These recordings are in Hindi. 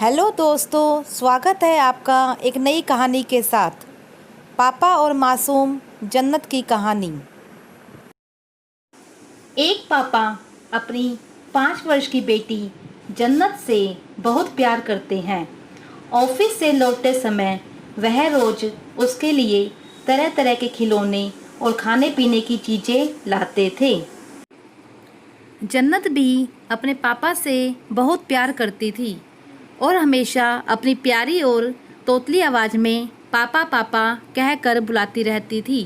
हेलो दोस्तों, स्वागत है आपका एक नई कहानी के साथ। पापा और मासूम जन्नत की कहानी। एक पापा अपनी 5 वर्ष की बेटी जन्नत से बहुत प्यार करते हैं। ऑफिस से लौटते समय वह रोज उसके लिए तरह तरह के खिलौने और खाने पीने की चीज़ें लाते थे। जन्नत भी अपने पापा से बहुत प्यार करती थी और हमेशा अपनी प्यारी और तोतली आवाज़ में पापा पापा कहकर बुलाती रहती थी।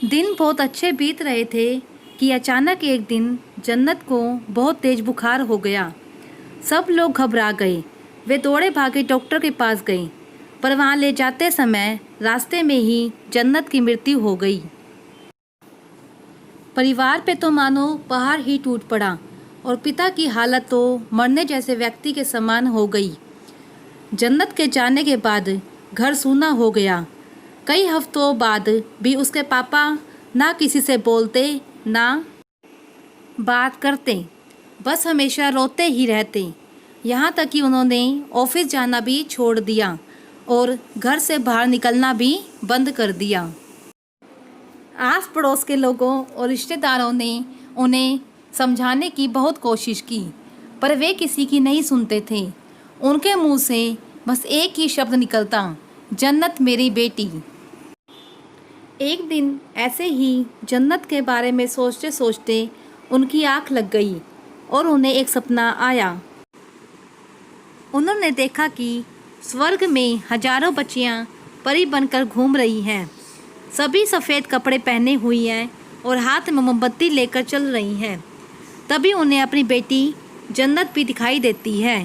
दिन बहुत अच्छे बीत रहे थे कि अचानक एक दिन जन्नत को बहुत तेज बुखार हो गया। सब लोग घबरा गए। वे दौड़े भागे डॉक्टर के पास गए, पर वहाँ ले जाते समय रास्ते में ही जन्नत की मृत्यु हो गई। परिवार पे तो मानो पहाड़ ही टूट पड़ा और पिता की हालत तो मरने जैसे व्यक्ति के समान हो गई। जन्नत के जाने के बाद घर सूना हो गया। कई हफ्तों बाद भी उसके पापा ना किसी से बोलते ना बात करते, बस हमेशा रोते ही रहते। यहाँ तक कि उन्होंने ऑफिस जाना भी छोड़ दिया और घर से बाहर निकलना भी बंद कर दिया। आस पड़ोस के लोगों और रिश्तेदारों ने उन्हें समझाने की बहुत कोशिश की, पर वे किसी की नहीं सुनते थे। उनके मुंह से बस एक ही शब्द निकलता, जन्नत मेरी बेटी। एक दिन ऐसे ही जन्नत के बारे में सोचते सोचते उनकी आँख लग गई और उन्हें एक सपना आया। उन्होंने देखा कि स्वर्ग में हजारों बच्चियाँ परी बनकर घूम रही हैं। सभी सफ़ेद कपड़े पहने हुई हैं और हाथ में मोमबत्ती लेकर चल रही हैं। तभी उन्हें अपनी बेटी जन्नत भी दिखाई देती है।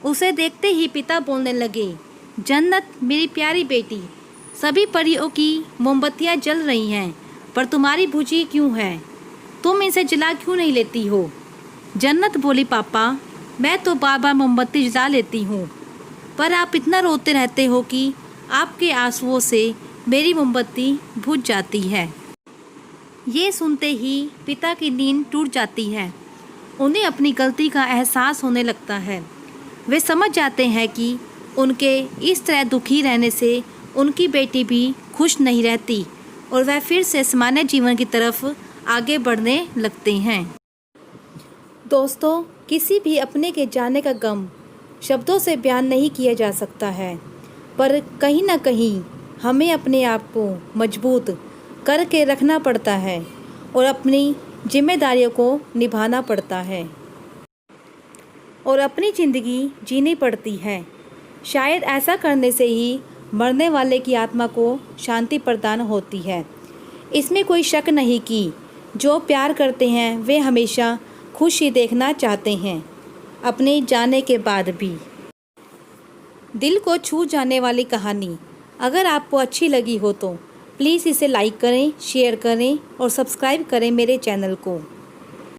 उसे देखते ही पिता बोलने लगे, जन्नत मेरी प्यारी बेटी, सभी परियों की मोमबत्तियाँ जल रही हैं, पर तुम्हारी बुझी क्यों है? तुम इसे जला क्यों नहीं लेती हो? जन्नत बोली, पापा मैं तो बार बार मोमबत्ती जला लेती हूँ, पर आप इतना रोते रहते हो कि आपके आंसुओं से मेरी मोमबत्ती बुझ जाती है। ये सुनते ही पिता की नींद टूट जाती है। उन्हें अपनी गलती का एहसास होने लगता है। वे समझ जाते हैं कि उनके इस तरह दुखी रहने से उनकी बेटी भी खुश नहीं रहती और वह फिर से सामान्य जीवन की तरफ आगे बढ़ने लगते हैं। दोस्तों, किसी भी अपने के जाने का गम शब्दों से बयान नहीं किया जा सकता है, पर कहीं ना कहीं हमें अपने आप को मजबूत करके रखना पड़ता है और अपनी जिम्मेदारियों को निभाना पड़ता है और अपनी ज़िंदगी जीनी पड़ती है। शायद ऐसा करने से ही मरने वाले की आत्मा को शांति प्रदान होती है। इसमें कोई शक नहीं कि जो प्यार करते हैं वे हमेशा खुशी देखना चाहते हैं, अपने जाने के बाद भी। दिल को छू जाने वाली कहानी अगर आपको अच्छी लगी हो तो प्लीज़ इसे लाइक करें, शेयर करें और सब्सक्राइब करें मेरे चैनल को।